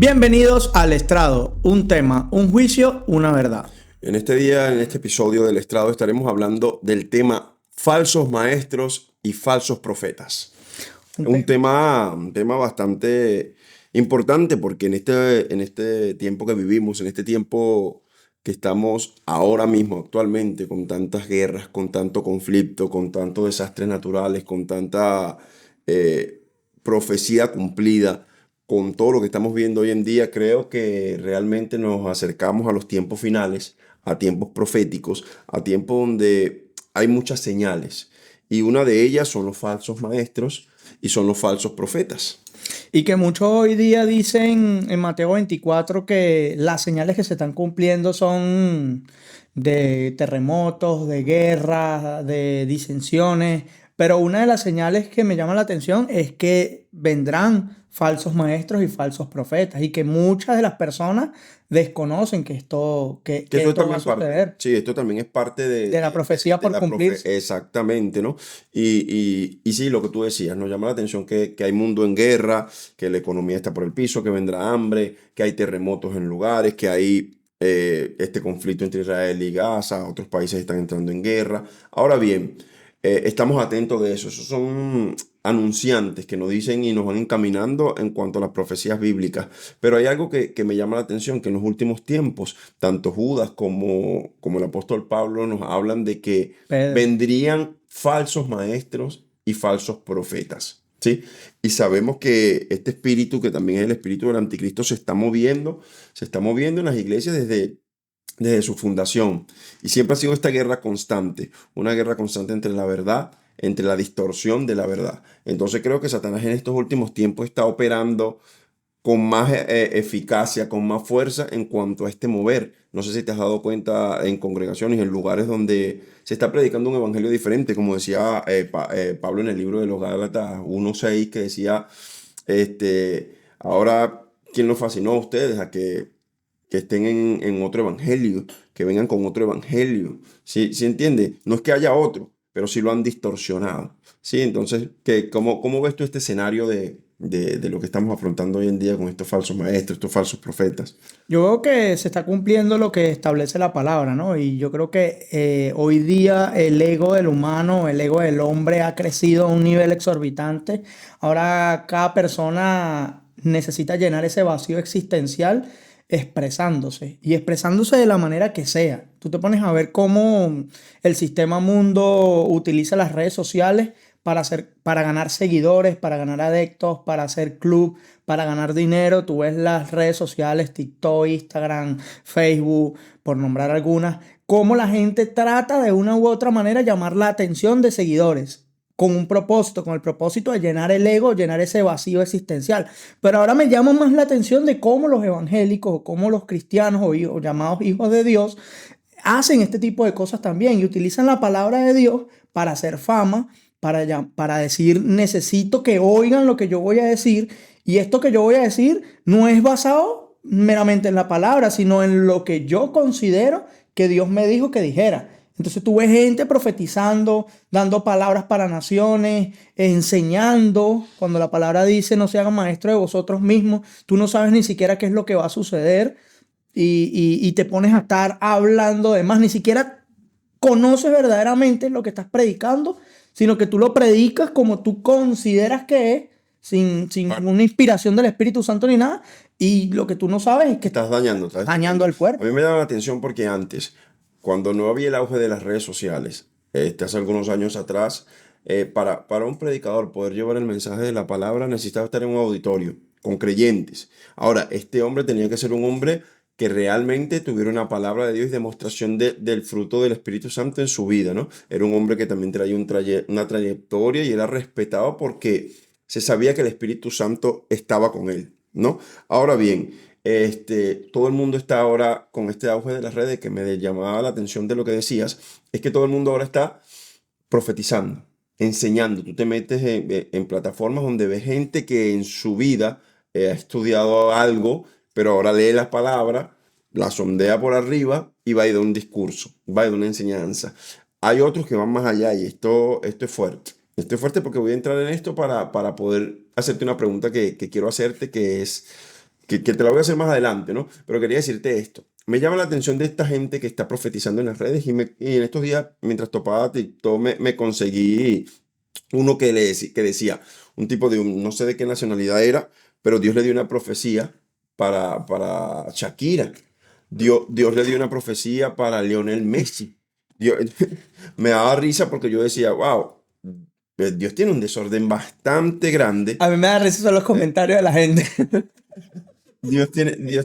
Bienvenidos al Estrado, un tema, un juicio, una verdad. En este día, en este episodio del Estrado, estaremos hablando del tema falsos maestros y falsos profetas. Un Un tema. tema bastante importante porque en este tiempo que vivimos, en este tiempo que estamos ahora mismo, actualmente, con tantas guerras, con tanto conflicto, con tantos desastres naturales, con tanta eh, profecía cumplida, con todo lo que estamos viendo hoy en día, creo que realmente nos acercamos a los tiempos finales, a tiempos proféticos, a tiempos donde hay muchas señales. Y una de ellas son los falsos maestros y son los falsos profetas. Y que muchos hoy día dicen en Mateo 24 que las señales que se están cumpliendo son de terremotos, de guerras, de disensiones. Pero una de las señales que me llama la atención es que vendrán falsos maestros y falsos profetas y que muchas de las personas desconocen que esto, que, Que que esto es esto va a también parte, suceder, sí, esto también es parte de la profecía de por la profe, cumplirse. exactamente, ¿no? Y sí, lo que tú decías, nos llama la atención que hay mundo en guerra, que la economía está por el piso, que vendrá hambre, que hay terremotos en lugares, que hay este conflicto entre Israel y Gaza, otros países están entrando en guerra. Ahora bien, estamos atentos de eso. Esos son anunciantes que nos dicen y nos van encaminando en cuanto a las profecías bíblicas. Pero hay algo que me llama la atención, que en los últimos tiempos, tanto Judas como el apóstol Pablo nos hablan de que Pedro. vendrían falsos maestros y falsos profetas. ¿Sí? Y sabemos que este espíritu, que también es el espíritu del anticristo, se está moviendo en las iglesias desde su fundación. Y siempre ha sido esta guerra constante, una guerra constante entre la verdad, entre la distorsión de la verdad. Entonces creo que Satanás en estos últimos tiempos está operando con más eficacia, con más fuerza en cuanto a este mover. No sé si te has dado cuenta en congregaciones, en lugares donde se está predicando un evangelio diferente, como decía Pablo en el libro de los Gálatas 1:6, que decía, ahora, ¿quién los fascinó a ustedes a que estén en otro evangelio, que vengan con otro evangelio? ¿Sí, sí entiende? No es que haya otro, pero sí lo han distorsionado. ¿Sí? Entonces, ¿cómo ves tú este escenario de lo que estamos afrontando hoy en día con estos falsos maestros, estos falsos profetas? Yo veo que se está cumpliendo lo que establece la palabra, ¿no? Y yo creo que hoy día el ego del humano, el ego del hombre ha crecido a un nivel exorbitante. Ahora cada persona necesita llenar ese vacío existencial expresándose y expresándose de la manera que sea. Tú te pones a ver cómo el sistema mundo utiliza las redes sociales para ganar seguidores, para ganar adeptos, para hacer club, para ganar dinero. Tú ves las redes sociales, TikTok, Instagram, Facebook, por nombrar algunas, cómo la gente trata de una u otra manera llamar la atención de seguidores. Con un propósito, con el propósito de llenar el ego, llenar ese vacío existencial. Pero ahora me llama más la atención de cómo los evangélicos o cómo los cristianos o llamados hijos de Dios hacen este tipo de cosas también y utilizan la palabra de Dios para hacer fama, para decir, necesito que oigan lo que yo voy a decir, y esto que yo voy a decir no es basado meramente en la palabra, sino en lo que yo considero que Dios me dijo que dijera. Entonces tú ves gente profetizando, dando palabras para naciones, enseñando. Cuando la palabra dice no se hagan maestros de vosotros mismos, tú no sabes ni siquiera qué es lo que va a suceder y te pones a estar hablando de más. Ni siquiera conoces verdaderamente lo que estás predicando, sino que tú lo predicas como tú consideras que es, sin Bueno, ninguna inspiración del Espíritu Santo ni nada. Y lo que tú no sabes es que estás estás estás dañando destruyendo. al A cuerpo. mí me llama la atención porque antes, cuando no había el auge de las redes sociales, hace algunos años atrás, para un predicador poder llevar el mensaje de la palabra necesitaba estar en un auditorio con creyentes. Ahora, este hombre tenía que ser un hombre que realmente tuviera una palabra de Dios y demostración del fruto del Espíritu Santo en su vida, ¿no? Era un hombre que también traía una trayectoria y era respetado porque se sabía que el Espíritu Santo estaba con él, ¿no? Ahora bien, todo el mundo está ahora con este auge de las redes que me llamaba la atención de lo que decías, es que todo el mundo ahora está profetizando, enseñando. Tú te metes en plataformas donde ves gente que en su vida ha estudiado algo, pero ahora lee las palabras, la sondea por arriba y va a ir de un discurso, va a ir de una enseñanza. Hay otros que van más allá y esto es fuerte. Esto es fuerte porque voy a entrar en esto para poder hacerte una pregunta que quiero hacerte, que es, que te la voy a hacer más adelante, ¿no? Pero quería decirte esto. Me llama la atención de esta gente que está profetizando en las redes y en estos días, mientras topaba TikTok, me conseguí uno que decía, un tipo no sé de qué nacionalidad era, pero Dios le dio una profecía para Shakira. Dios le dio una profecía para Lionel Messi. Dios- me daba risa porque yo decía, wow, Dios tiene un desorden bastante grande. A mí me da risa son los comentarios de la gente. Dios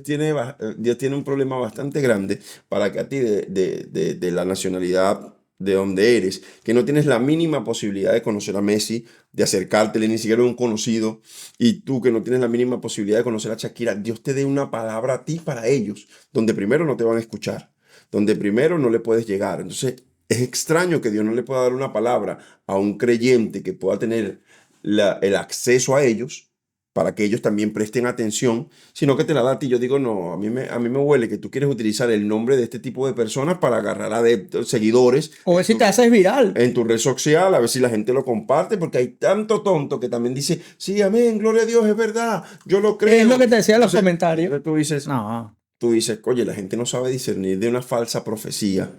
tiene un problema bastante grande para que a ti de la nacionalidad de donde eres, que no tienes la mínima posibilidad de conocer a Messi, de acercártele, ni siquiera un conocido, y tú que no tienes la mínima posibilidad de conocer a Shakira, Dios te dé una palabra a ti para ellos, donde primero no te van a escuchar, donde primero no le puedes llegar. Entonces, es extraño que Dios no le pueda dar una palabra a un creyente que pueda tener el acceso a ellos para que ellos también presten atención, sino que te la da a ti. Yo digo, no, a mí me huele que tú quieres utilizar el nombre de este tipo de personas para agarrar adeptos, seguidores O ver si te haces viral. en tu red social, a ver si la gente lo comparte, porque hay tanto tonto que también dice, sí, amén, gloria a Dios, es verdad, yo lo Es lo creo. que te decía en los Entonces, comentarios. entonces No. tú dices, oye, la gente no sabe discernir de una falsa profecía,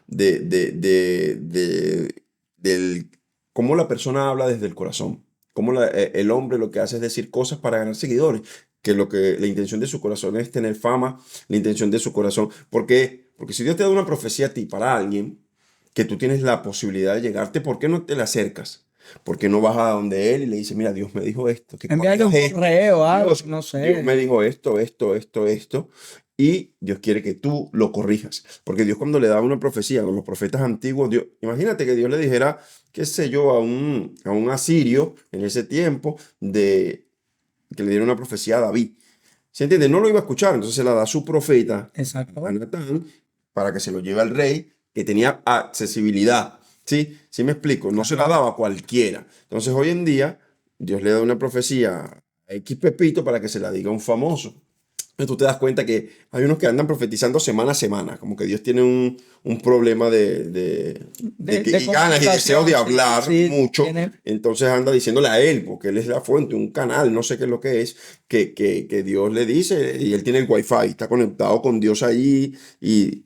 de, de, de, de- del, cómo la persona habla desde el corazón, cómo el hombre lo que hace es decir cosas para ganar seguidores, que la intención de su corazón es tener fama, la intención de su corazón, ¿por qué? Porque si Dios te da una profecía a ti para alguien, que tú tienes la posibilidad de llegarte, ¿por qué no te le acercas? ¿Por qué no vas a donde él y le dices, mira, Dios me dijo esto, que Envíale corrijas un esto? correo, algo, Dios, no Dios me sé. dijo esto, y Dios quiere que tú lo corrijas. Porque Dios cuando le daba una profecía a los profetas antiguos, Dios, imagínate que Dios le dijera, qué sé yo, a un asirio en ese tiempo, que le diera una profecía a David. ¿Se entiende? No lo iba a escuchar, entonces se la da a su profeta, a Exacto. Natán, para que se lo lleve al rey, que tenía accesibilidad. ¿Sí? ¿Sí me explico? No se la daba a cualquiera. Entonces hoy en día, Dios le da una profecía a X Pepito para que se la diga a un famoso. Entonces tú te das cuenta que hay unos que andan profetizando semana a semana, como que Dios tiene un problema De y ganas y deseos de comunicación, sí, hablar sí, mucho, tiene. entonces anda diciéndole a él, porque él es la fuente, un canal, no sé qué es lo que es, que Dios le dice, y él tiene el wifi, está conectado con Dios ahí, y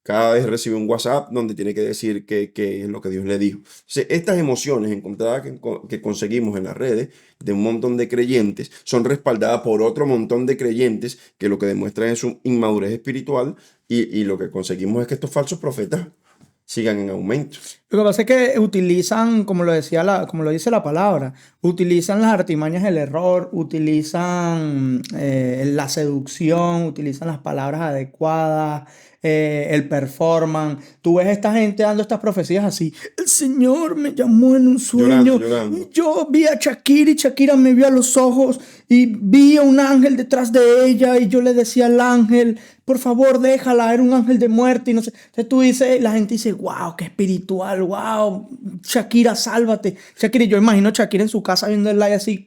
cada vez recibe un WhatsApp donde tiene que decir qué es lo que Dios le dijo. Entonces, estas emociones encontradas que conseguimos en las redes de un montón de creyentes son respaldadas por otro montón de creyentes que lo que demuestran es su inmadurez espiritual y lo que conseguimos es que estos falsos profetas sigan en aumento. Lo que pasa es que utilizan, como lo dice la palabra, utilizan las artimañas del error, utilizan la seducción, utilizan las palabras adecuadas, el performance. Tú ves a esta gente dando estas profecías así. El Señor me llamó en un Llorando, sueño y llorando. yo vi a Shakira y Shakira me vio a los ojos y vi a un ángel detrás de ella y yo le decía al ángel, por favor, déjala, era un ángel de muerte y no sé. Entonces tú dices, la gente dice, wow, qué espiritual, wow, Shakira, sálvate. Shakira, yo imagino Shakira en su casa viendo el live así.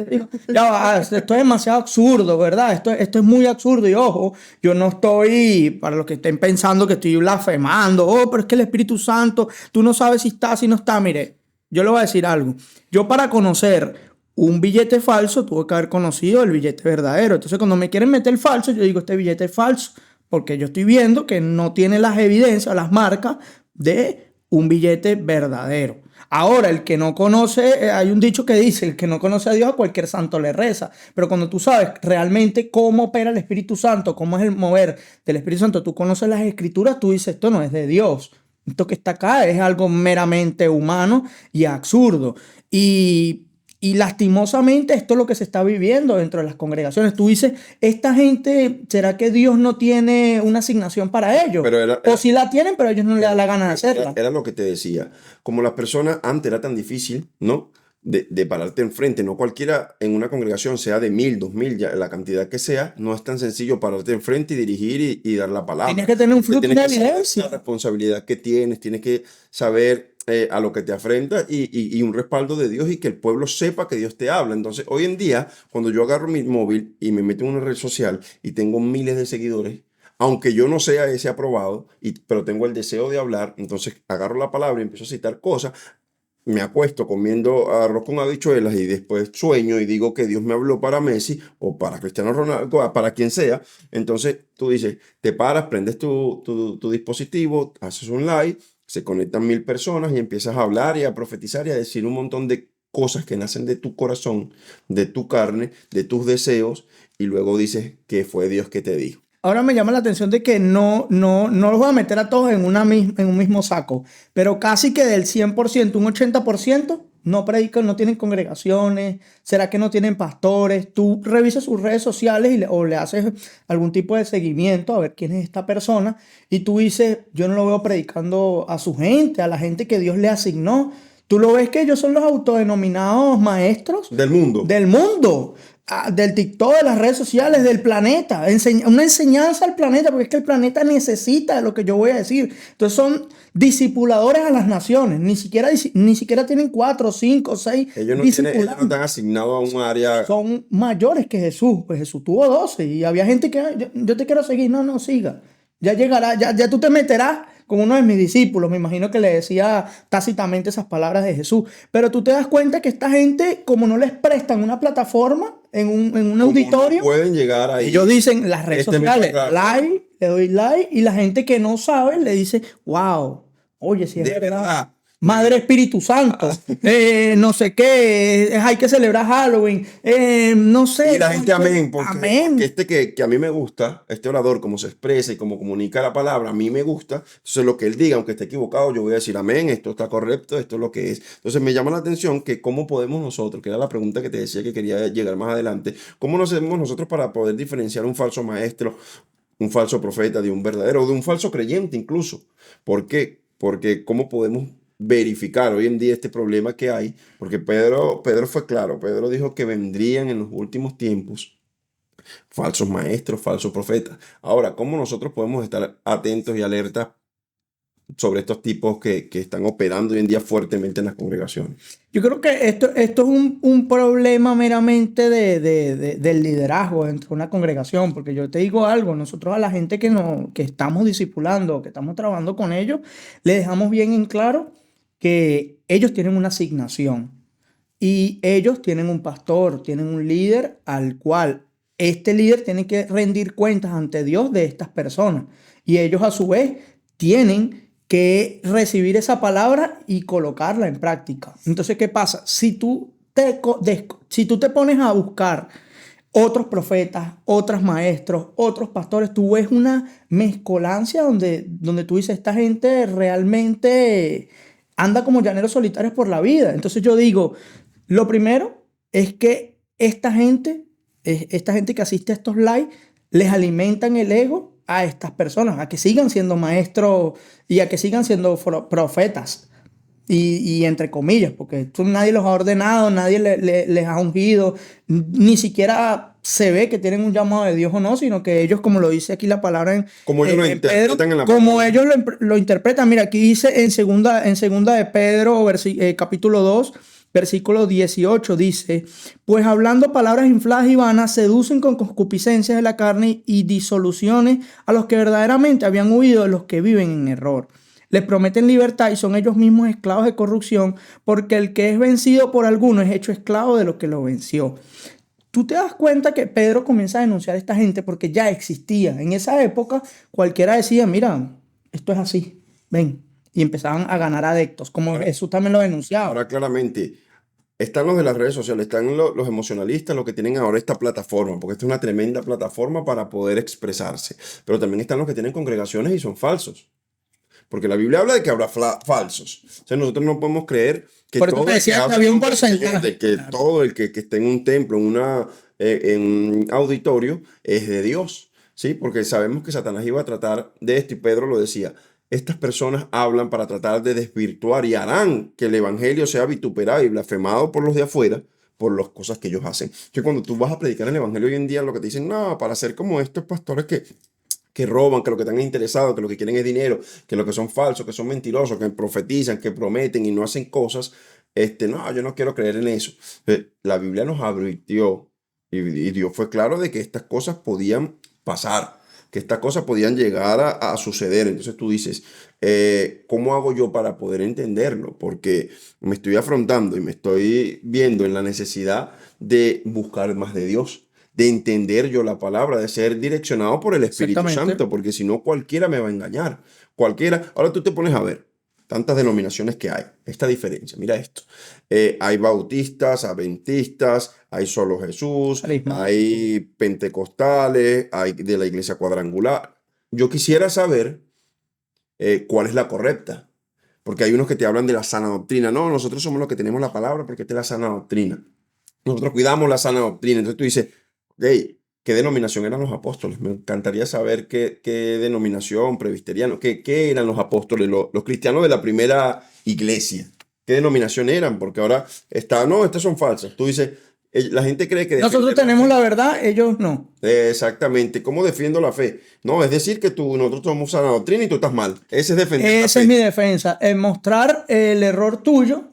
Digo, ya va, esto es demasiado absurdo, ¿verdad? Esto es muy absurdo y ojo, yo no estoy, para los que estén pensando que estoy blasfemando, oh, pero es que el Espíritu Santo, tú no sabes si está, si no está, mire, yo le voy a decir algo. Yo para conocer un billete falso tuve que haber conocido el billete verdadero. Entonces cuando me quieren meter falso, yo digo, este billete es falso, porque yo estoy viendo que no tiene las evidencias, las marcas de un billete verdadero. Ahora, el que no conoce, hay un dicho que dice, el que no conoce a Dios a cualquier santo le reza. Pero cuando tú sabes realmente cómo opera el Espíritu Santo, cómo es el mover del Espíritu Santo, tú conoces las escrituras, tú dices, esto no es de Dios. Esto que está acá es algo meramente humano y absurdo. Y, y lastimosamente esto es lo que se está viviendo dentro de las congregaciones. Tú dices, esta gente, ¿será que Dios no tiene una asignación para ellos? Pero era, O era, si la tienen, pero a ellos no les da la gana de era, hacerla. era lo que te decía. Como las personas antes era tan difícil, ¿no? De pararte enfrente. No cualquiera en una congregación, sea de 1000, 2000, ya, la cantidad que sea, no es tan sencillo pararte enfrente y dirigir y dar la Tienes palabra. que tener un fruto, Tienes una que saber la evidencia. responsabilidad que tienes que saber a lo que te afrenta y un respaldo de Dios y que el pueblo sepa que Dios te habla. Entonces, hoy en día, cuando yo agarro mi móvil y me meto en una red social y tengo miles de seguidores, aunque yo no sea ese aprobado, pero tengo el deseo de hablar, entonces agarro la palabra y empiezo a citar cosas. me acuesto comiendo arroz con habichuelas y después sueño y digo que Dios me habló para Messi o para Cristiano Ronaldo, para quien sea, entonces tú dices, te paras, prendes tu dispositivo, haces un live, se conectan 1000 personas y empiezas a hablar y a profetizar y a decir un montón de cosas que nacen de tu corazón, de tu carne, de tus deseos, y luego dices que fue Dios que te dijo. Ahora me llama la atención de que no los voy a meter a todos en un mismo saco, pero casi que del 100%, un 80% no predican, no tienen congregaciones, será que no tienen pastores. Tú revisas sus redes sociales o le haces algún tipo de seguimiento a ver quién es esta persona y tú dices, yo no lo veo predicando a su gente, a la gente que Dios le asignó. Tú lo ves que ellos son los autodenominados maestros Del mundo. del mundo, del TikTok, de las redes sociales, del planeta. Una enseñanza al planeta, porque es que el planeta necesita de lo que yo voy a decir. Entonces son discipuladores a las naciones. Ni siquiera tienen 4, 5, 6 Ellos no discipulados. están asignados a un área. Son mayores que Jesús. Pues Jesús tuvo 12 y había gente que, "Ay, yo te quiero seguir". No, no, siga. Ya llegará, ya tú te meterás con uno de mis discípulos. Me imagino que le decía tácitamente esas palabras de Jesús. Pero tú te das cuenta que esta gente, como no les prestan una plataforma en un Como no auditorio, pueden llegar ellos ahí, dicen las redes este es mi sociales, programa. like, le doy like, y la gente que no sabe le dice, wow, oye, si es De verdad. verdad. Madre Espíritu Santo, no sé qué, hay que celebrar Halloween, no Y sé, la gente amén, porque amén. este que a mí me gusta, este orador, como se expresa y como comunica la palabra, a mí me gusta. Entonces lo que él diga, aunque esté equivocado, yo voy a decir amén, esto está correcto, esto es lo que es. Entonces me llama la atención que cómo podemos nosotros, que era la pregunta que te decía que quería llegar más adelante, cómo nos hacemos nosotros para poder diferenciar un falso maestro, un falso profeta de un verdadero, o de un falso creyente incluso. ¿Por qué? Porque cómo podemos verificar hoy en día este problema que hay, porque Pedro fue claro, Pedro dijo que vendrían en los últimos tiempos falsos maestros, falsos profetas. Ahora, ¿cómo nosotros podemos estar atentos y alertas sobre estos tipos que están operando hoy en día fuertemente en las congregaciones? Yo creo que esto es un problema meramente del liderazgo dentro de una congregación, porque yo te digo algo, nosotros a la gente que estamos discipulando, que estamos trabajando con ellos, le dejamos bien en claro que ellos tienen una asignación y ellos tienen un pastor, tienen un líder al cual este líder tiene que rendir cuentas ante Dios de estas personas. Y ellos a su vez tienen que recibir esa palabra y colocarla en práctica. Entonces, ¿qué pasa? Si tú te pones a buscar otros profetas, otros maestros, otros pastores, tú ves una mezcolancia donde tú dices, esta gente realmente anda como llaneros solitarios por la vida. Entonces yo digo, lo primero es que esta gente que asiste a estos live, les alimentan el ego a estas personas, a que sigan siendo maestros y a que sigan siendo profetas. Y entre comillas, porque nadie los ha ordenado, nadie les ha ungido, ni siquiera se ve que tienen un llamado de Dios o no, sino que ellos, como lo dice aquí la palabra Como ellos lo en Pedro, interpretan en la como palabra. ellos lo interpretan. Mira, aquí dice en segunda de Pedro, capítulo 2, versículo 18, dice, pues hablando palabras infladas y vanas, seducen con concupiscencias de la carne y disoluciones a los que verdaderamente habían huido de los que viven en error. Les prometen libertad y son ellos mismos esclavos de corrupción, porque el que es vencido por alguno es hecho esclavo de lo que lo venció. Tú te das cuenta que Pedro comienza a denunciar a esta gente porque ya existía. En esa época cualquiera decía, mira, esto es así, ven. Y empezaban a ganar adeptos, como Ahora, Jesús también lo denunciaba. ahora claramente, están los de las redes sociales, están los emocionalistas, los que tienen ahora esta plataforma, porque esta es una tremenda plataforma para poder expresarse. Pero también están los que tienen congregaciones y son falsos. Porque la Biblia habla de que habrá falsos. O sea, nosotros no podemos creer que Por eso te todo el que decía que habla en había un nombre del Señor, porcentaje. de que Claro. todo el que esté en un templo, en un auditorio, es de Dios. ¿Sí? Porque sabemos que Satanás iba a tratar de esto y Pedro lo decía. Estas personas hablan para tratar de desvirtuar y harán que el evangelio sea vituperado y blasfemado por los de afuera por las cosas que ellos hacen. Que cuando tú vas a predicar el evangelio hoy en día, lo que te dicen, no, para ser como estos pastores que roban, que lo que están interesados, que lo que quieren es dinero, que lo que son falsos, que son mentirosos, que profetizan, que prometen y no hacen cosas, no, yo no quiero creer en eso. La Biblia nos advirtió y Dios fue claro de que estas cosas podían pasar. que estas cosas podían llegar a suceder. Entonces tú dices, ¿cómo hago yo para poder entenderlo? Porque me estoy afrontando y me estoy viendo en la necesidad de buscar más de Dios, de entender yo la palabra, de ser direccionado por el Espíritu Exactamente. Santo, porque si no cualquiera me va a engañar. Cualquiera. Ahora tú te pones a ver tantas denominaciones que hay, esta diferencia, mira esto. Hay bautistas, adventistas, hay solo Jesús, Carismático. hay pentecostales, hay de la iglesia cuadrangular. Yo quisiera saber cuál es la correcta, porque hay unos que te hablan de la sana doctrina. No, nosotros somos los que tenemos la palabra porque esta es la sana doctrina. Nosotros cuidamos la sana doctrina. Entonces tú dices, hey, ¿qué denominación eran los apóstoles? Me encantaría saber qué denominación, presbiteriano, qué eran los apóstoles, los cristianos de la primera iglesia. ¿Qué denominación eran? Porque ahora está, no, estas son falsas. Tú dices, la gente cree que Nosotros defender la tenemos fe. la verdad, ellos no. Exactamente. ¿Cómo defiendo la fe? No, es decir que nosotros somos sana doctrina y tú estás mal. Ese es defender la Esa es fe. mi defensa, el mostrar el error tuyo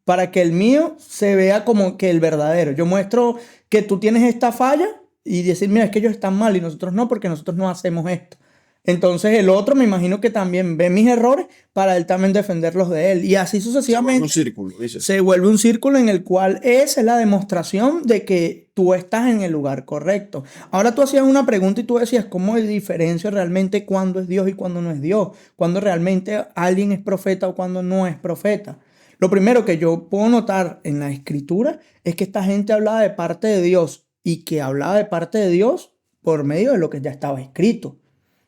para que el mío se vea como que el verdadero. Yo muestro que tú tienes esta falla y decir, mira, es que ellos están mal y nosotros no, porque nosotros no hacemos esto. Entonces el otro me imagino que también ve mis errores para él también defenderlos de él. Y así Se vuelve un sucesivamente círculo, dices. se vuelve un círculo en el cual esa es la demostración de que tú estás en el lugar correcto. Ahora tú hacías una pregunta y tú decías, ¿cómo diferencio realmente cuándo es Dios y cuándo no es Dios? Cuándo realmente alguien es profeta o cuándo no es profeta. Lo primero que yo puedo notar en la escritura es que esta gente hablaba de parte de Dios y que hablaba de parte de Dios por medio de lo que ya estaba escrito.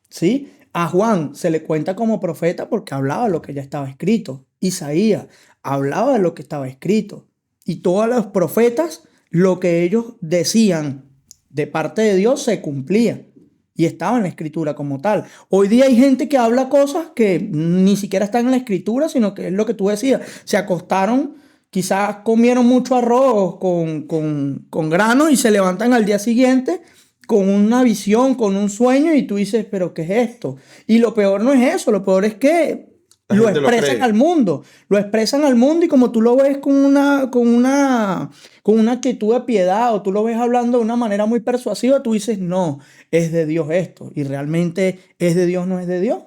¿Sí? A Juan se le cuenta como profeta porque hablaba de lo que ya estaba escrito. Isaías hablaba de lo que estaba escrito. Y todos los profetas, lo que ellos decían de parte de Dios se cumplía. Y estaba en la escritura como tal. Hoy día hay gente que habla cosas que ni siquiera están en la escritura, sino que es lo que tú decías. Se acostaron, quizás comieron mucho arroz con grano y se levantan al día siguiente con una visión, con un sueño y tú dices, pero ¿qué es esto? Y lo peor no es eso, lo peor es que La lo gente lo expresan cree. al mundo, lo expresan al mundo y como tú lo ves con una actitud de piedad o tú lo ves hablando de una manera muy persuasiva, tú dices, no, es de Dios esto y realmente es de Dios, no es de Dios.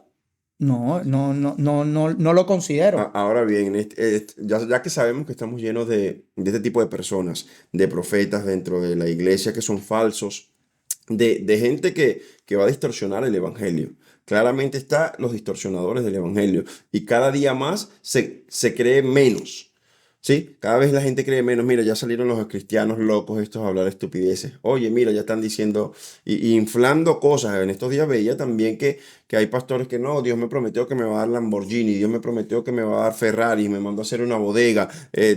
No, no, no, no, no, no lo considero. Ahora bien, ya que sabemos que estamos llenos de este tipo de personas, de profetas dentro de la iglesia que son falsos, de gente que va a distorsionar el evangelio. Claramente está los distorsionadores del evangelio y cada día más se cree menos. ¿Sí? Cada vez la gente cree menos. Mira, ya salieron los cristianos locos estos a hablar estupideces. Oye, mira, ya están diciendo y inflando cosas. En estos días veía también que hay pastores que no, Dios me prometió que me va a dar Lamborghini, Dios me prometió que me va a dar Ferrari, me mandó a hacer una bodega,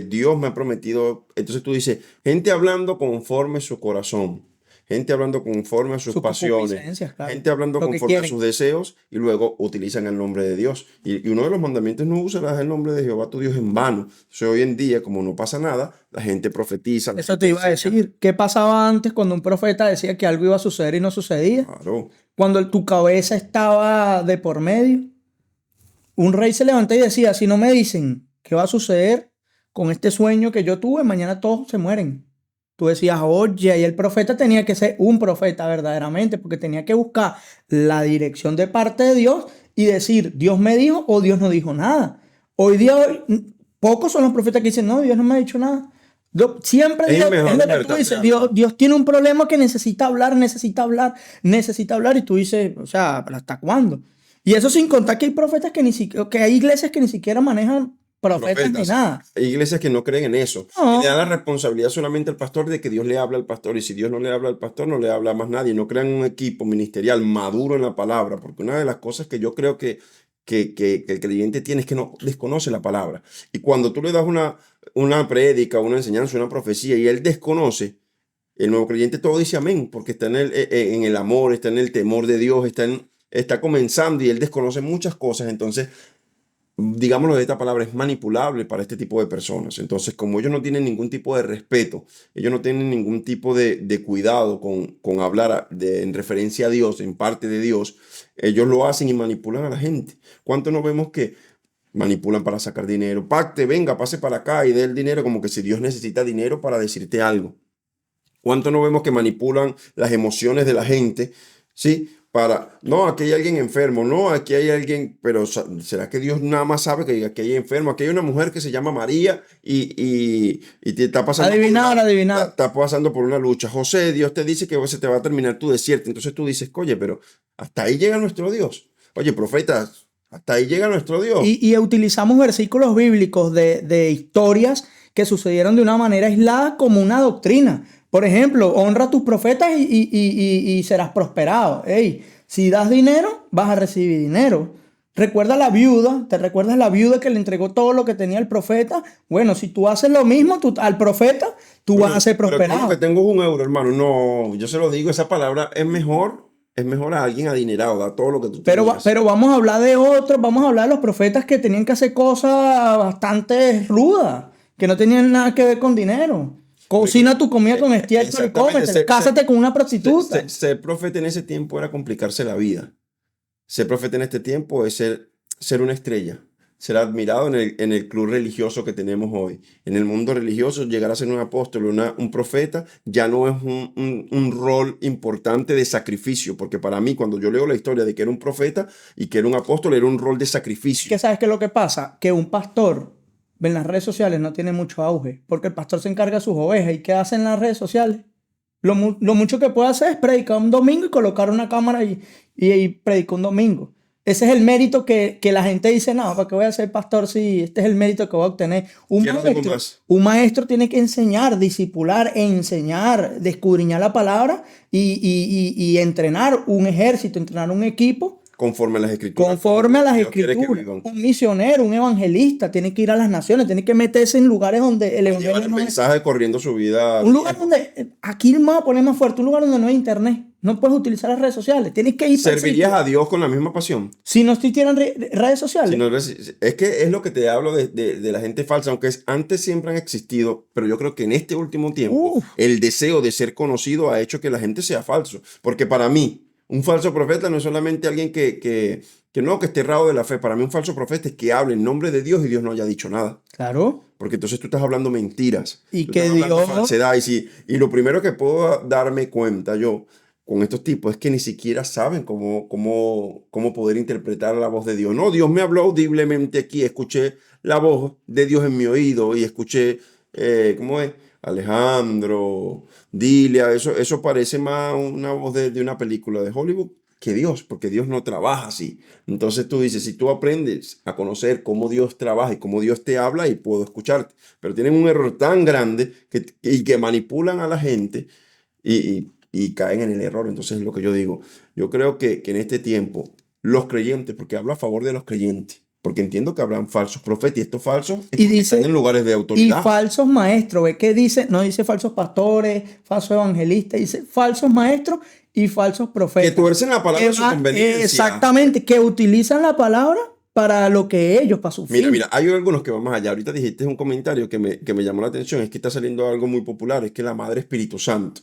Dios me ha prometido. Entonces tú dices, gente hablando conforme su corazón, gente hablando conforme a sus Sus pasiones, concupiscencias, claro, gente hablando lo que conforme a quieren. sus deseos y luego utilizan el nombre de Dios. Y uno de los mandamientos no usarás el nombre de Jehová tu Dios en vano. Entonces hoy en día, como no pasa nada, la gente profetiza, la Eso te gente iba a enseña. decir. ¿Qué pasaba antes cuando un profeta decía que algo iba a suceder y no sucedía? Claro. Cuando tu cabeza estaba de por medio. Un rey se levanta y decía, si no me dicen qué va a suceder con este sueño que yo tuve, mañana todos se mueren. Tú decías, oye, y el profeta tenía que ser un profeta verdaderamente, porque tenía que buscar la dirección de parte de Dios y decir, Dios me dijo o Dios no dijo nada. Hoy día, pocos son los profetas que dicen, no, Dios no me ha dicho nada. Siempre Es Dios, el es mejor lo que tú libertad de dices, hablar. Dios tiene un problema que necesita hablar, necesita hablar, necesita hablar, y tú dices, o sea, ¿pero hasta cuándo? Y eso sin contar que hay profetas que ni siquiera, que hay iglesias que ni siquiera manejan profetas ni Profetas. nada. Hay iglesias que no creen en eso y le dan No, la responsabilidad solamente al pastor de que Dios le habla al pastor y si Dios no le habla al pastor no le habla a más nadie. No crean un equipo ministerial maduro en la palabra porque una de las cosas que yo creo que el creyente tiene es que no desconoce la palabra. Y cuando tú le das una prédica, una enseñanza, una profecía y él desconoce, el nuevo creyente todo dice amén porque está en el amor, está en el temor de Dios, está comenzando y él desconoce muchas cosas. Entonces digámoslo de esta palabra, es manipulable para este tipo de personas. Entonces, como ellos no tienen ningún tipo de respeto, ellos no tienen ningún tipo de cuidado con hablar en referencia a Dios, en parte de Dios, ellos lo hacen y manipulan a la gente. ¿Cuánto no vemos que manipulan para sacar dinero? Pacte, venga, pase para acá y dé el dinero como que si Dios necesita dinero para decirte algo. ¿Cuánto no vemos que manipulan las emociones de la gente? ¿Sí? no, aquí hay alguien enfermo, no, aquí hay alguien, pero ¿será que Dios nada más sabe que aquí hay enfermo? Aquí hay una mujer que se llama María y te está pasando Adivinar, adivinar. está pasando por una lucha. José, Dios te dice que se te va a terminar tu desierto. Entonces tú dices, oye, pero hasta ahí llega nuestro Dios. Oye, profeta, hasta ahí llega nuestro Dios. Y utilizamos versículos bíblicos de historias que sucedieron de una manera aislada como una doctrina. Por ejemplo, honra a tus profetas y serás prosperado. Ey, si das dinero, vas a recibir dinero. Recuerda a la viuda, ¿te recuerdas la viuda que le entregó todo lo que tenía el profeta? Bueno, si tú haces lo mismo al profeta, tú vas a ser Pero como que prosperado. tengo 1 euro, hermano. No, yo se lo digo, esa palabra es mejor a alguien adinerado, da todo lo que tú tenías. Pero vamos a hablar de otros, vamos a hablar de los profetas que tenían que hacer cosas bastante rudas, que no tenían nada que ver con dinero. Cocina tu comida con estiércol y Exactamente, cómetela. Cásate con una prostituta. ser profeta en ese tiempo era complicarse la vida. Ser profeta en este tiempo es ser una estrella, ser admirado en el club religioso que tenemos hoy. En el mundo religioso, llegar a ser un apóstol, un profeta, ya no es un rol importante de sacrificio, porque para mí, cuando yo leo la historia de que era un profeta y que era un apóstol, era un rol de sacrificio. ¿Qué sabes qué es lo que pasa? Que un pastor en las redes sociales no tiene mucho auge, porque el pastor se encarga de sus ovejas. ¿Y qué hace en las redes sociales? Lo mucho que puede hacer es predicar un domingo y colocar una cámara y predicar un domingo. Ese es el mérito que la gente dice, no, ¿para qué voy a ser pastor si este es el mérito que voy a obtener? Un maestro tiene que enseñar, discipular, enseñar, escudriñar la palabra y entrenar un ejército, entrenar un equipo. Conforme a las escrituras. Conforme a las escrituras. Un misionero, un evangelista, tiene que ir a las naciones, tiene que meterse en lugares donde el evangelio Llevar el no es. mensaje corriendo su vida. Un lugar donde, aquí vamos a poner más fuerte, un lugar donde no hay internet. No puedes utilizar las redes sociales. Tienes que ir para el ¿Servirías sitio. a Dios con la misma pasión? Si no existieran redes sociales. Si no es que es lo que te hablo de la gente falsa, aunque antes siempre han existido, pero yo creo que en este último tiempo Uf. el deseo de ser conocido ha hecho que la gente sea falso. Porque para mí, un falso profeta no es solamente alguien que esté errado de la fe. Para mí un falso profeta es que hable en nombre de Dios y Dios no haya dicho nada. Claro. Porque entonces tú estás hablando mentiras. Y Tú que estás hablando Dios. falsedad. Y lo primero que puedo darme cuenta yo con estos tipos es que ni siquiera saben cómo poder interpretar la voz de Dios. No, Dios me habló audiblemente aquí, escuché la voz de Dios en mi oído y escuché, ¿cómo es? Alejandro, Dilia, eso parece más una voz de una película de Hollywood que Dios, porque Dios no trabaja así. Entonces tú dices, si tú aprendes a conocer cómo Dios trabaja y cómo Dios te habla, y puedo escucharte. Pero tienen un error tan grande que manipulan a la gente y caen en el error. Entonces es lo que yo digo. Yo creo que en este tiempo, los creyentes, porque hablo a favor de los creyentes, porque entiendo que habrán falsos profetas y estos falsos están en lugares de autoridad. Y falsos maestros, ¿ves qué dice? No dice falsos pastores, falsos evangelistas, dice falsos maestros y falsos profetas. Que tuercen la palabra a su conveniencia. Exactamente, que utilizan la palabra para lo que ellos, para su fin. Mira, hay algunos que van más allá. Ahorita dijiste un comentario que me llamó la atención, es que está saliendo algo muy popular, es que la Madre Espíritu Santo.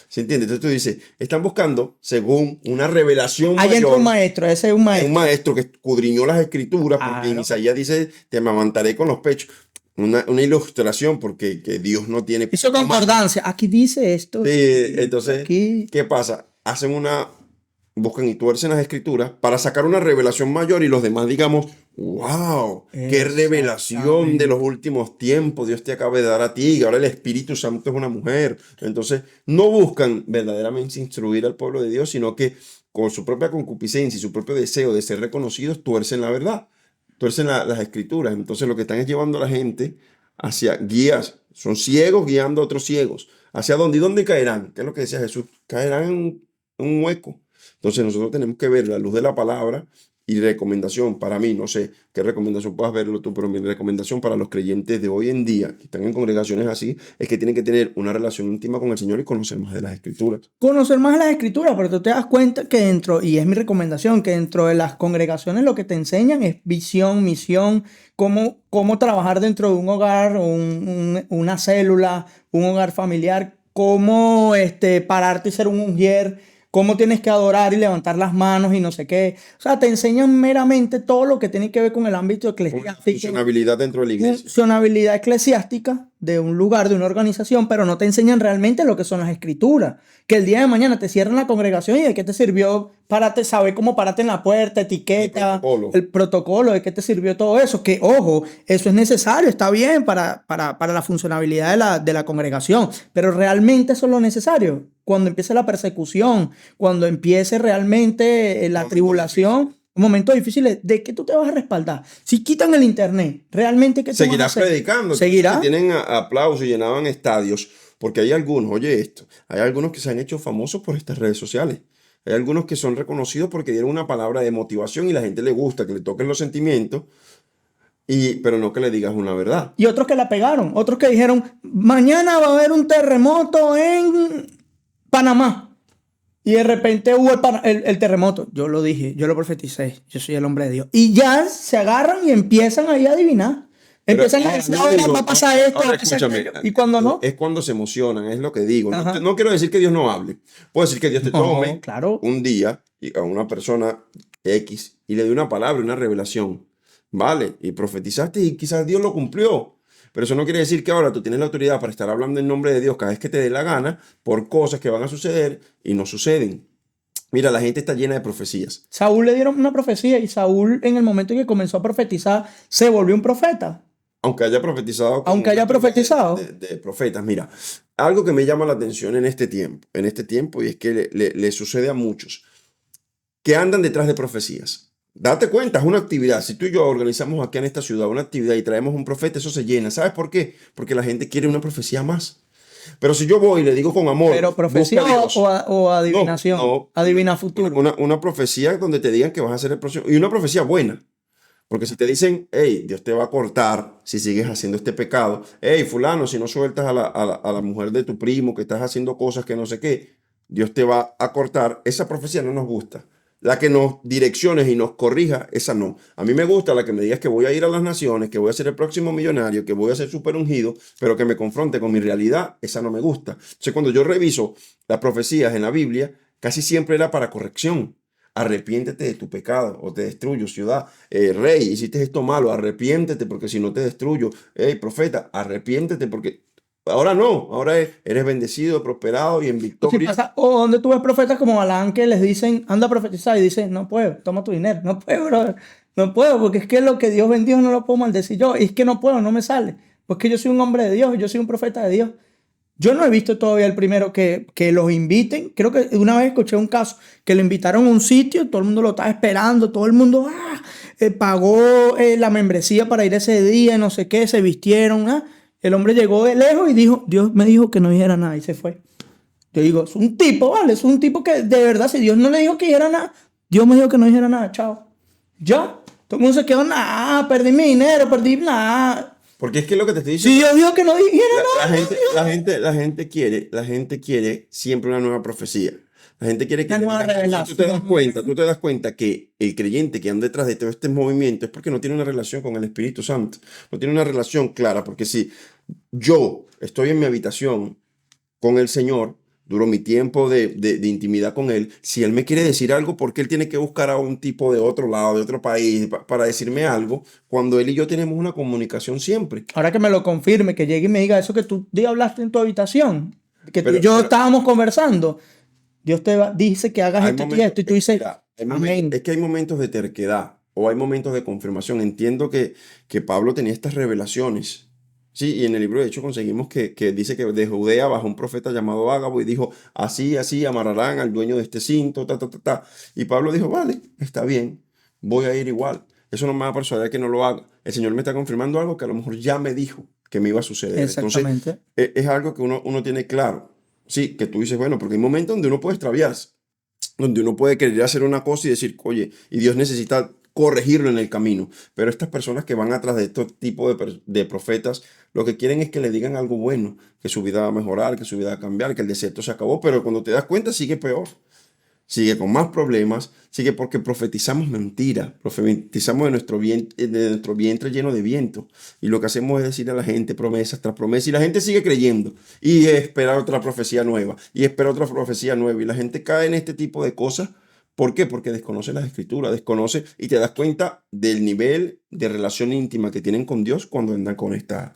¿Se entiende? Entonces tú dices, están buscando, según una revelación Ahí entra mayor, un maestro, ese es un maestro. un maestro que escudriñó las escrituras, porque en Claro. Isaías dice, te amamantaré con los pechos. Una ilustración, porque que Dios no tiene... Hizo concordancia. Aquí dice esto. Sí, entonces, Aquí. ¿qué pasa? Buscan y tuercen las escrituras para sacar una revelación mayor y los demás digamos, wow, qué revelación de los últimos tiempos Dios te acaba de dar a ti, y ahora el Espíritu Santo es una mujer. Entonces, no buscan verdaderamente instruir al pueblo de Dios, sino que con su propia concupiscencia y su propio deseo de ser reconocidos, tuercen la verdad, tuercen las escrituras. Entonces, lo que están es llevando a la gente hacia guías, son ciegos guiando a otros ciegos. ¿Hacia dónde? ¿Y dónde caerán? ¿Qué es lo que decía Jesús? Caerán en un hueco. Entonces nosotros tenemos que ver la luz de la palabra y recomendación para mí, no sé qué recomendación puedas verlo tú, pero mi recomendación para los creyentes de hoy en día que están en congregaciones así es que tienen que tener una relación íntima con el Señor y conocer más de las Escrituras. Conocer más las escrituras, pero tú te das cuenta que dentro, y es mi recomendación, que dentro de las congregaciones lo que te enseñan es visión, misión, cómo trabajar dentro de un hogar, una célula, un hogar familiar, cómo pararte y ser un mujer, cómo tienes que adorar y levantar las manos y no sé qué. O sea, te enseñan meramente todo lo que tiene que ver con el ámbito Con eclesiástico, funcionabilidad dentro de la iglesia. funcionabilidad eclesiástica, de un lugar, de una organización, pero no te enseñan realmente lo que son las escrituras. Que el día de mañana te cierran la congregación y de qué te sirvió saber cómo pararte en la puerta, El etiqueta, protocolo. el protocolo, de qué te sirvió todo eso. Que, ojo, eso es necesario, está bien para la funcionabilidad de la congregación, pero realmente eso es lo necesario. Cuando empiece la persecución, cuando empiece realmente la Momento tribulación, momentos difíciles, ¿de qué tú te vas a respaldar? Si quitan el internet, ¿realmente qué tú vas a Seguirás hacer? predicando. Que ¿Seguirá? tienen aplausos y llenaban estadios. Porque hay algunos, oye esto, hay algunos que se han hecho famosos por estas redes sociales. Hay algunos que son reconocidos porque dieron una palabra de motivación y la gente le gusta que le toquen los sentimientos, pero no que le digas una verdad. Y otros que la pegaron, otros que dijeron, mañana va a haber un terremoto en Panamá. Y de repente hubo el terremoto. Yo lo dije, yo lo profeticé, yo soy el hombre de Dios. Y ya se agarran y empiezan ahí a adivinar. Pero Empiezan a decir, ahora va a pasar esto, va ahora a pasar escúchame, aquello. Y cuando no, es cuando se emocionan, es lo que digo. No, ajá. no quiero decir que Dios no hable. Puedo decir que Dios te No, tome claro. un día a una persona X y le dé una palabra, una revelación. Vale, y profetizaste y quizás Dios lo cumplió. Pero eso no quiere decir que ahora tú tienes la autoridad para estar hablando en nombre de Dios cada vez que te dé la gana por cosas que van a suceder y no suceden. Mira, la gente está llena de profecías. Saúl le dieron una profecía y Saúl en el momento en que comenzó a profetizar se volvió un profeta. Aunque haya profetizado con Aunque una haya turba profetizado. de profetas, mira, algo que me llama la atención en este tiempo, y es que le sucede a muchos, que andan detrás de profecías. Date cuenta, es una actividad. Si tú y yo organizamos aquí en esta ciudad una actividad y traemos un profeta, eso se llena. ¿Sabes por qué? Porque la gente quiere una profecía más. Pero si yo voy y le digo con amor, Pero profecía busca a Dios. o No, adivinación. no, Adivina futuro. una profecía donde te digan que vas a ser el próximo, y una profecía buena. Porque si te dicen, hey, Dios te va a cortar si sigues haciendo este pecado, hey, fulano, si no sueltas a la mujer de tu primo, que estás haciendo cosas que no sé qué, Dios te va a cortar, esa profecía no nos gusta. La que nos direcciones y nos corrija, esa no. A mí me gusta la que me digas que voy a ir a las naciones, que voy a ser el próximo millonario, que voy a ser súper ungido, pero que me confronte con mi realidad, esa no me gusta. Entonces, cuando yo reviso las profecías en la Biblia, casi siempre era para corrección. Arrepiéntete de tu pecado o te destruyo, ciudad. Rey, hiciste esto malo, arrepiéntete porque si no te destruyo. Hey, profeta, arrepiéntete porque ahora no, ahora eres bendecido, prosperado y en O si victoria. pasa, o donde tú ves profetas como Balán que les dicen, anda a profetizar y dicen, no puedo, toma tu dinero. No puedo, brother. No puedo, porque es que lo que Dios bendijo no lo puedo maldecir yo. Y es que no puedo, no me sale. Porque yo soy un hombre de Dios, yo soy un profeta de Dios. Yo no he visto todavía el primero que los inviten. Creo que una vez escuché un caso que lo invitaron a un sitio, todo el mundo lo estaba esperando, todo el mundo pagó la membresía para ir ese día, no sé qué, se vistieron. El hombre llegó de lejos y dijo, Dios me dijo que no dijera nada y se fue. Yo digo, es un tipo, ¿vale? Es un tipo que de verdad, si Dios no le dijo que dijera nada, Dios me dijo que no dijera nada, chao. Ya, todo el mundo se quedó, nada, perdí mi dinero, perdí nada. Porque es que lo que te estoy Si diciendo, Dios dijo que no dijera la nada, gente, la gente quiere siempre una nueva profecía. La gente quiere que una le nueva digan cosas. revelación. Tú te das cuenta que el creyente que anda detrás de todo este movimiento es porque no tiene una relación con el Espíritu Santo. No tiene una relación clara. Porque si yo estoy en mi habitación con el Señor, duro mi tiempo de intimidad con Él, si Él me quiere decir algo, ¿por qué Él tiene que buscar a un tipo de otro lado, de otro país, para decirme algo, cuando Él y yo tenemos una comunicación siempre? Ahora que me lo confirme, que llegue y me diga eso que tú hablaste en tu habitación, que tú y yo Pero estábamos conversando, Dios dice que hagas hay esto y momentos, esto, y tú dices, mira, es amén. que hay momentos de terquedad o hay momentos de confirmación. Entiendo que Pablo tenía estas revelaciones. Sí, y en el libro de Hechos conseguimos que dice que de Judea bajó un profeta llamado Ágabo y dijo, así, así amarrarán al dueño de este cinto, ta, ta, ta, ta. Y Pablo dijo, vale, está bien, voy a ir igual. Eso no me va a persuadir que no lo haga. El Señor me está confirmando algo que a lo mejor ya me dijo que me iba a suceder. Entonces, Exactamente. es algo que uno tiene claro. Sí, que tú dices, bueno, porque hay momentos donde uno puede extraviarse, donde uno puede querer hacer una cosa y decir, oye, y Dios necesita corregirlo en el camino. Pero estas personas que van atrás de este tipo de profetas, lo que quieren es que le digan algo bueno, que su vida va a mejorar, que su vida va a cambiar, que el desierto se acabó, pero cuando te das cuenta sigue peor. Sigue con más problemas, sigue porque profetizamos mentira, profetizamos de nuestro vientre lleno de viento. Y lo que hacemos es decir a la gente promesas tras promesas y la gente sigue creyendo y espera otra profecía nueva y espera otra profecía nueva. Y la gente cae en este tipo de cosas. ¿Por qué? Porque desconoce las escrituras, desconoce y te das cuenta del nivel de relación íntima que tienen con Dios cuando andan con esta.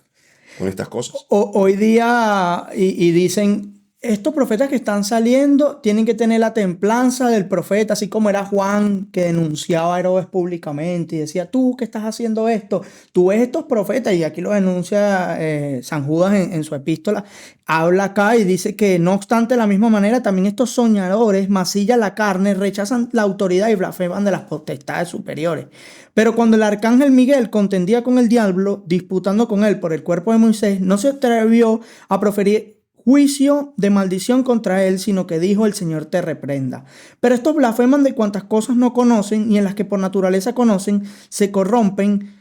con estas cosas. Hoy día, y dicen, estos profetas que están saliendo tienen que tener la templanza del profeta, así como era Juan que denunciaba a Herodes públicamente y decía, tú que estás haciendo esto, tú ves estos profetas, y aquí lo denuncia San Judas en su epístola, habla acá y dice que no obstante de la misma manera también estos soñadores mancillan la carne, rechazan la autoridad y blasfeman de las potestades superiores. Pero cuando el arcángel Miguel contendía con el diablo, disputando con él por el cuerpo de Moisés, no se atrevió a proferir juicio de maldición contra él, sino que dijo, el Señor te reprenda. Pero estos blasfeman de cuantas cosas no conocen, y en las que por naturaleza conocen, se corrompen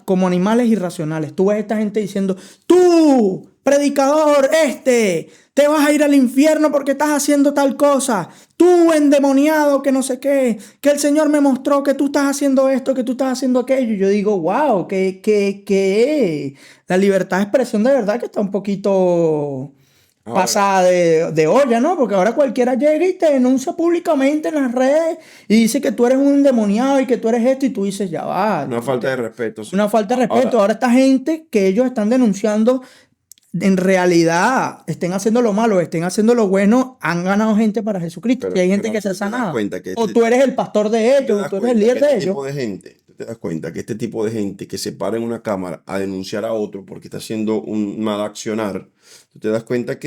como animales irracionales. Tú ves a esta gente diciendo, tú, predicador, te vas a ir al infierno porque estás haciendo tal cosa. Tú, endemoniado, que no sé qué, que el Señor me mostró que tú estás haciendo esto, que tú estás haciendo aquello. Y yo digo, wow, que la libertad de expresión de verdad que está un poquito Ahora, pasada de olla, ¿no? Porque ahora cualquiera llega y te denuncia públicamente en las redes y dice que tú eres un endemoniado y que tú eres esto, y tú dices, ya va, una falta de respeto. una falta de respeto. Ahora, Ahora esta gente que ellos están denunciando, en realidad estén haciendo lo malo, estén haciendo lo bueno, han ganado gente para Jesucristo. Y hay gente pero que se ha tú te das sanado. cuenta que O tú eres el pastor de tú te ellos, o das tú eres el cuenta que líder de este ellos. tipo de gente, tú te das cuenta que este tipo de gente que se para en una cámara a denunciar a otro porque está haciendo un mal accionar, tú te das cuenta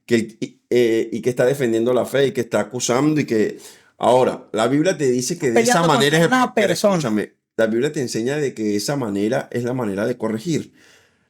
y que está defendiendo la fe y que está acusando y que ahora la Biblia te dice que de esa Peleando manera contra una pero persona. escúchame, la Biblia te enseña de que esa manera es la manera de corregir.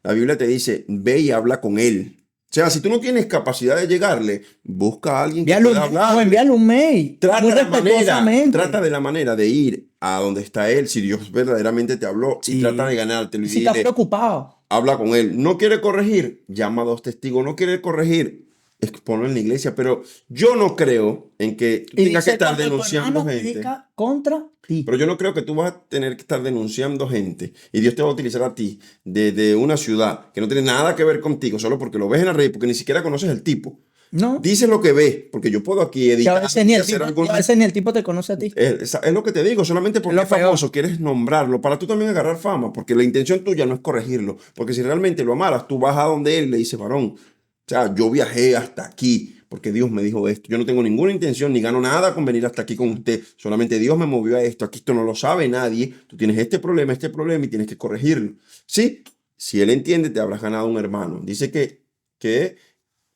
La Biblia te dice, ve y habla con él. O sea, si tú no tienes capacidad de llegarle, busca a alguien que Envíale pueda un, o hablarle. envíale un mail, muy Trata respetuosamente. de la manera de ir a donde está él, si Dios verdaderamente te habló, y trata de Sí. ganártelo Y y si estás dile, preocupado. habla con él. No quiere corregir, llama a dos testigos. No quiere corregir, exponlo en la iglesia. Pero yo no creo en que tú Y tengas que dice, estar cuando tu denunciando hermano gente. peca contra ti. Pero yo no creo que tú vas a tener que estar denunciando gente y Dios te va a utilizar a ti de una ciudad que no tiene nada que ver contigo, solo porque lo ves en la red, porque ni siquiera conoces el tipo. No. Dices lo que ves, porque yo puedo aquí Y a editar veces ni y el hacer tipo, y a algunas. veces ni el tipo te conoce a ti. Es lo que te digo, solamente Es porque lo es peor. famoso, quieres nombrarlo, para tú también agarrar fama, porque la intención tuya no es corregirlo, porque si realmente lo amaras, tú vas a donde él le dice, varón, o sea, yo viajé hasta aquí, porque Dios me dijo esto, yo no tengo ninguna intención, ni gano nada con venir hasta aquí con usted, solamente Dios me movió a esto, aquí esto no lo sabe nadie, tú tienes este problema y tienes que corregirlo. Sí, si él entiende, te habrás ganado un hermano. Dice que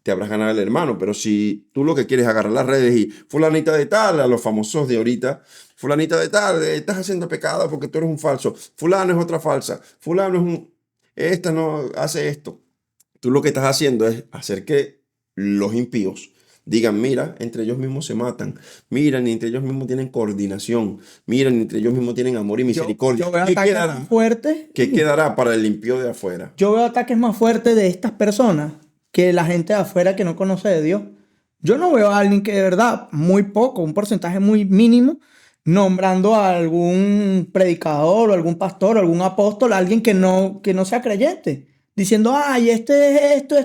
te habrás ganado el hermano, pero si tú lo que quieres es agarrar las redes y fulanita de tal, a los famosos de ahorita, fulanita de tal, estás haciendo pecado porque tú eres un falso, fulano es otra falsa, fulano es esta no hace esto. Tú lo que estás haciendo es hacer que los impíos digan, mira, entre ellos mismos se matan, miran, entre ellos mismos tienen coordinación, miran, entre ellos mismos tienen amor y misericordia. Yo veo ¿Qué ataques más quedará? fuertes. ¿Qué quedará para el impío de afuera? Yo veo ataques más fuertes de estas personas que la gente de afuera que no conoce de Dios. Yo no veo a alguien que de verdad, muy poco, un porcentaje muy mínimo, nombrando a algún predicador o algún pastor o algún apóstol, alguien que no sea creyente, diciendo, ay, este es esto,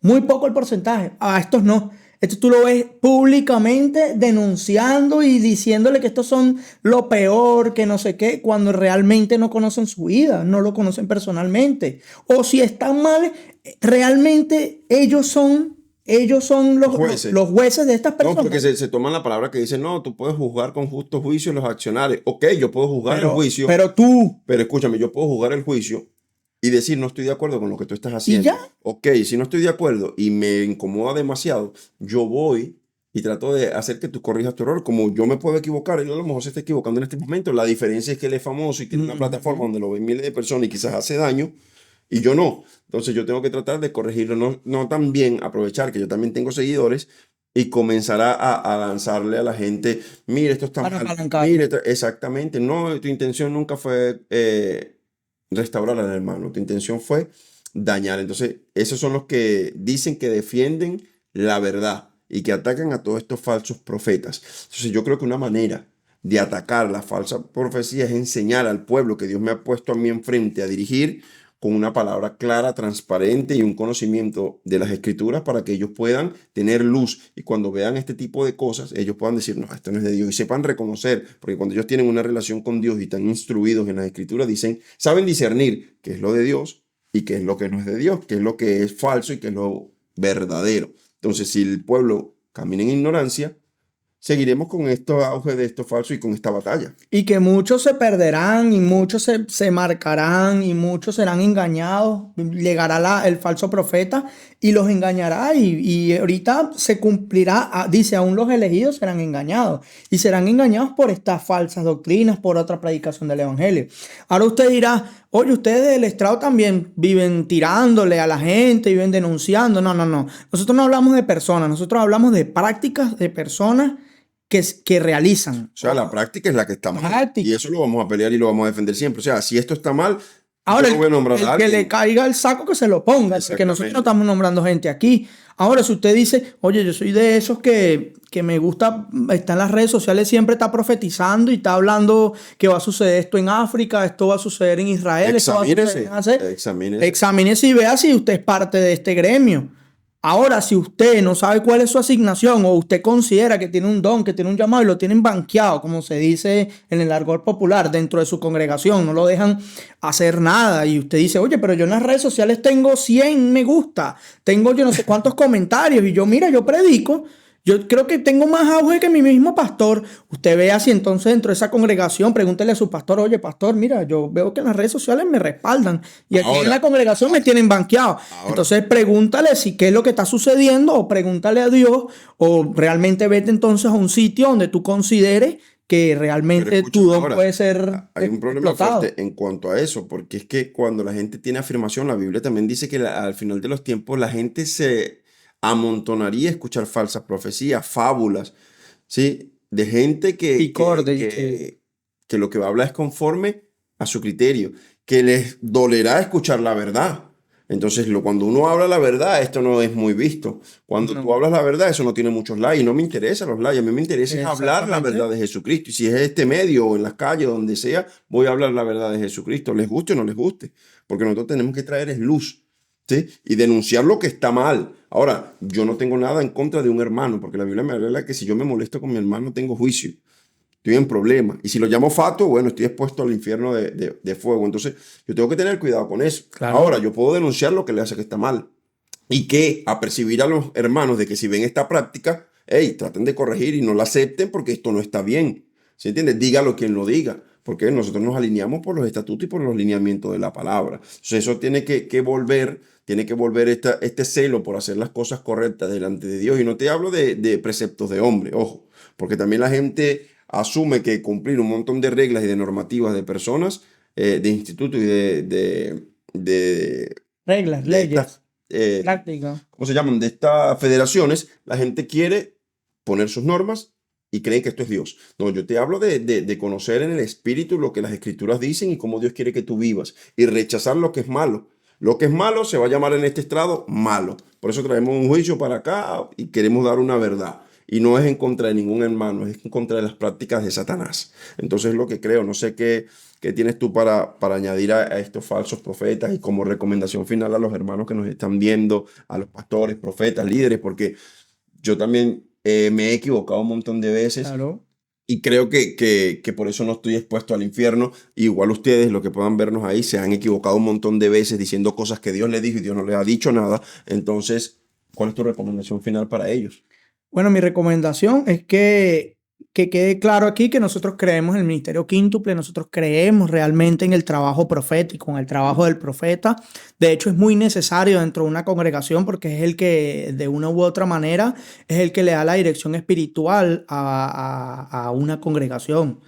muy poco el porcentaje. A estos no. Esto tú lo ves públicamente denunciando y diciéndole que estos son lo peor, que no sé qué, cuando realmente no conocen su vida, no lo conocen personalmente. O si están mal, realmente ellos son Los jueces. los jueces de estas No, porque personas. se toman la palabra que dice, no, tú puedes juzgar con justo juicio los accionarios. Ok, yo puedo juzgar el juicio, Pero tú, pero escúchame, yo puedo juzgar el juicio y decir, no estoy de acuerdo con lo que tú estás y ya, haciendo. Ok, si no estoy de acuerdo y me incomoda demasiado, yo voy y trato de hacer que tú corrijas tu error. Como yo me puedo equivocar, él a lo mejor se está equivocando en este momento. La diferencia es que él es famoso y tiene una plataforma ujú, donde lo ven miles de personas y quizás hace daño y yo no. Entonces yo tengo que tratar de corregirlo, no también aprovechar que yo también tengo seguidores y comenzar a lanzarle a la gente, mire, esto está para mal, apalancarlo. exactamente, no, tu intención nunca fue restaurar al hermano, tu intención fue dañar. Entonces, esos son los que dicen que defienden la verdad y que atacan a todos estos falsos profetas. Entonces, yo creo que una manera de atacar la falsa profecía es enseñar al pueblo que Dios me ha puesto a mí enfrente a dirigir con una palabra clara, transparente y un conocimiento de las escrituras para que ellos puedan tener luz y cuando vean este tipo de cosas, ellos puedan decir, no, esto no es de Dios y sepan reconocer, porque cuando ellos tienen una relación con Dios y están instruidos en las escrituras, dicen, saben discernir qué es lo de Dios y qué es lo que no es de Dios, qué es lo que es falso y qué es lo verdadero. Entonces, si el pueblo camina en ignorancia, seguiremos con esto auge de esto falso y con esta batalla. Y que muchos se perderán y muchos se marcarán y muchos serán engañados. Llegará el falso profeta y los engañará y ahorita se cumplirá, dice, aún los elegidos serán engañados y serán engañados por estas falsas doctrinas, por otra predicación del evangelio. Ahora usted dirá, oye, ustedes del estrado también viven tirándole a la gente, viven denunciando. No, no, no. Nosotros no hablamos de personas, nosotros hablamos de prácticas de personas que realizan. O sea, la práctica es la que está mal. Práctica. Y eso lo vamos a pelear y lo vamos a defender siempre. O sea, si esto está mal, Ahora, yo no voy a nombrar a el que alguien. le caiga el saco que se lo ponga, porque nosotros no estamos nombrando gente aquí. Ahora, si usted dice, oye, yo soy de esos que me gusta, está en las redes sociales, siempre está profetizando y está hablando que va a suceder esto en África, esto va a suceder en Israel, esto va a suceder en Asia. Examínese y vea si usted es parte de este gremio. Ahora, si usted no sabe cuál es su asignación o usted considera que tiene un don, que tiene un llamado y lo tienen banqueado, como se dice en el argot popular, dentro de su congregación, no lo dejan hacer nada y usted dice, oye, pero yo en las redes sociales tengo 100 me gusta, tengo yo no sé cuántos comentarios y yo, mira, yo predico. Yo creo que tengo más auge que mi mismo pastor. Usted vea si entonces dentro de esa congregación, pregúntele a su pastor, oye, pastor, mira, yo veo que en las redes sociales me respaldan y aquí en la congregación me tienen banqueado. Entonces pregúntale si qué es lo que está sucediendo o pregúntale a Dios o realmente vete entonces a un sitio donde tú consideres que realmente tu don puede ser hay un problema fuerte en cuanto a eso, porque es que cuando la gente tiene afirmación, la Biblia también dice que al final de los tiempos la gente se amontonaría a escuchar falsas profecías, fábulas, ¿sí? De gente que lo que va a hablar es conforme a su criterio, que les dolerá escuchar la verdad. Entonces, cuando uno habla la verdad, esto no es muy visto. Cuando tú hablas la verdad, eso no tiene muchos likes. No me interesan los likes. A mí me interesa es hablar la verdad de Jesucristo. Y si es este medio o en las calles, donde sea, voy a hablar la verdad de Jesucristo. Les guste o no les guste. Porque nosotros tenemos que traer es luz, ¿sí? Y denunciar lo que está mal. Ahora, yo no tengo nada en contra de un hermano, porque la Biblia me habla que si yo me molesto con mi hermano, tengo juicio. Estoy en problema. Y si lo llamo fatuo, bueno, estoy expuesto al infierno de fuego. Entonces, yo tengo que tener cuidado con eso. Claro. Ahora, yo puedo denunciar lo que le hace que está mal. Y que apercibir a los hermanos de que si ven esta práctica, hey, traten de corregir y no la acepten porque esto no está bien. ¿Se entiende? Dígalo quien lo diga. Porque nosotros nos alineamos por los estatutos y por los lineamientos de la palabra. Entonces, eso tiene que volver este celo por hacer las cosas correctas delante de Dios. Y no te hablo de preceptos de hombre, ojo. Porque también la gente asume que cumplir un montón de reglas y de normativas de personas, de institutos y de reglas, leyes, prácticas. ¿Cómo se llaman? De estas federaciones, la gente quiere poner sus normas y creen que esto es Dios. No, yo te hablo de conocer en el espíritu lo que las escrituras dicen y cómo Dios quiere que tú vivas y rechazar lo que es malo. Lo que es malo se va a llamar en este estrado malo. Por eso traemos un juicio para acá y queremos dar una verdad. Y no es en contra de ningún hermano, es en contra de las prácticas de Satanás. Entonces es lo que creo. No sé qué tienes tú para añadir a estos falsos profetas y como recomendación final a los hermanos que nos están viendo, a los pastores, profetas, líderes, porque yo también me he equivocado un montón de veces. Claro. Y creo que por eso no estoy expuesto al infierno. Igual ustedes, los que puedan vernos ahí, se han equivocado un montón de veces diciendo cosas que Dios les dijo y Dios no les ha dicho nada. Entonces, ¿cuál es tu recomendación final para ellos? Bueno, mi recomendación es que quede claro aquí que nosotros creemos en el ministerio quíntuple, nosotros creemos realmente en el trabajo profético, en el trabajo del profeta. De hecho, es muy necesario dentro de una congregación porque es el que, de una u otra manera, es el que le da la dirección espiritual a una congregación.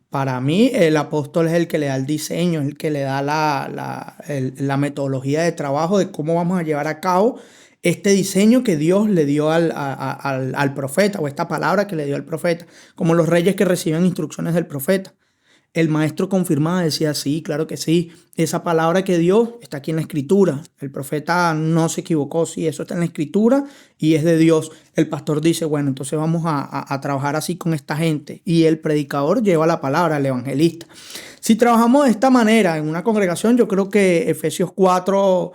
Para mí, el apóstol es el que le da el diseño, es el que le da la metodología de trabajo de cómo vamos a llevar a cabo este diseño que Dios le dio al profeta, o esta palabra que le dio al profeta, como los reyes que reciben instrucciones del profeta. El maestro confirmaba, decía, sí, claro que sí, esa palabra que dio está aquí en la escritura. El profeta no se equivocó, sí, eso está en la escritura y es de Dios. El pastor dice, bueno, entonces vamos a trabajar así con esta gente. Y el predicador lleva la palabra, el evangelista. Si trabajamos de esta manera en una congregación, yo creo que Efesios 4,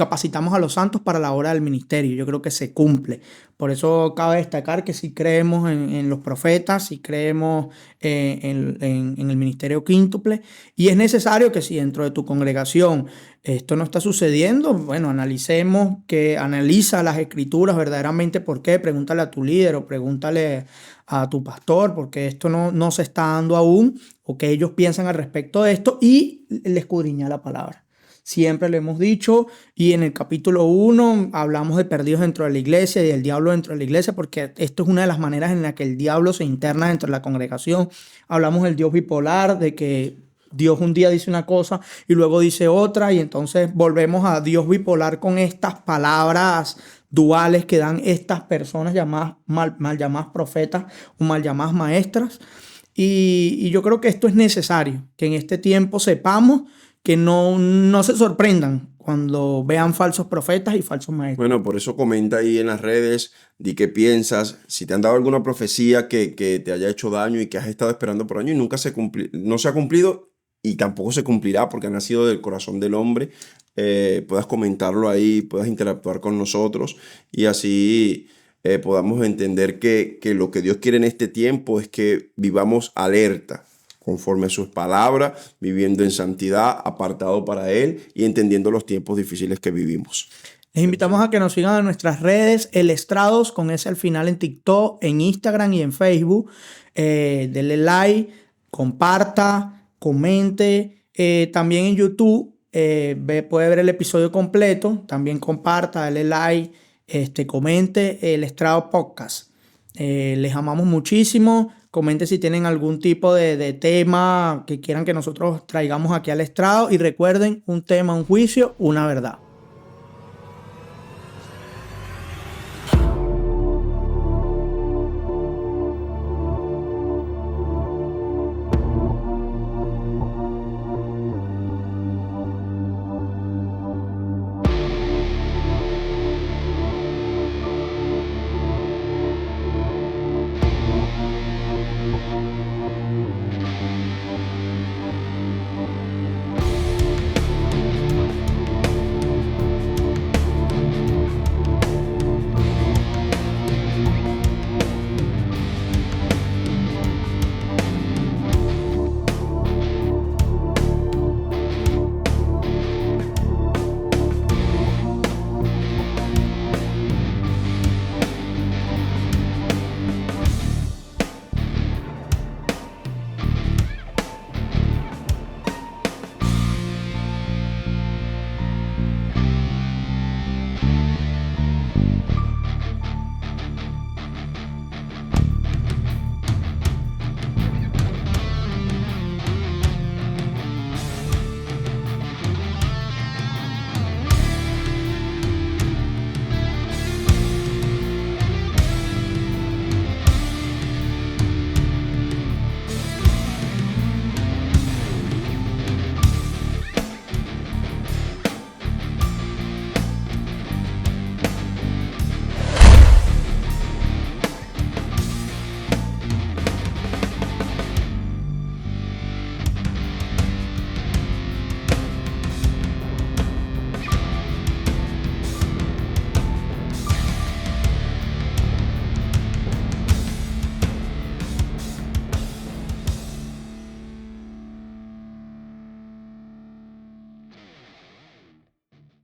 capacitamos a los santos para la obra del ministerio. Yo creo que se cumple. Por eso cabe destacar que si creemos en los profetas, si creemos en el ministerio quíntuple, y es necesario que si dentro de tu congregación esto no está sucediendo, bueno, analiza las escrituras verdaderamente por qué, pregúntale a tu líder o pregúntale a tu pastor, porque esto no se está dando aún, o que ellos piensan al respecto de esto, y le escudriña la palabra. Siempre lo hemos dicho, y en el capítulo 1 hablamos de perdidos dentro de la iglesia y del diablo dentro de la iglesia, porque esto es una de las maneras en la que el diablo se interna dentro de la congregación. Hablamos del Dios bipolar, de que Dios un día dice una cosa y luego dice otra, y entonces volvemos a Dios bipolar con estas palabras duales que dan estas personas llamadas mal llamadas profetas o mal llamadas maestras. Y yo creo que esto es necesario, que en este tiempo sepamos que no se sorprendan cuando vean falsos profetas y falsos maestros. Bueno, por eso comenta ahí en las redes, di qué piensas, si te han dado alguna profecía que te haya hecho daño y que has estado esperando por años y nunca no se ha cumplido y tampoco se cumplirá porque ha nacido del corazón del hombre, puedas comentarlo ahí, puedas interactuar con nosotros y así podamos entender que lo que Dios quiere en este tiempo es que vivamos alerta, conforme a sus palabras, viviendo en santidad, apartado para Él y entendiendo los tiempos difíciles que vivimos. Les invitamos a que nos sigan en nuestras redes, El Estrados, con ese al final en TikTok, en Instagram y en Facebook. Denle like, comparta, comente. También en YouTube puede ver el episodio completo. También comparta, dale like, comente El Estrado Podcast. Les amamos muchísimo. Comenten si tienen algún tipo de tema que quieran que nosotros traigamos aquí al estrado. Y recuerden, un tema, un juicio, una verdad.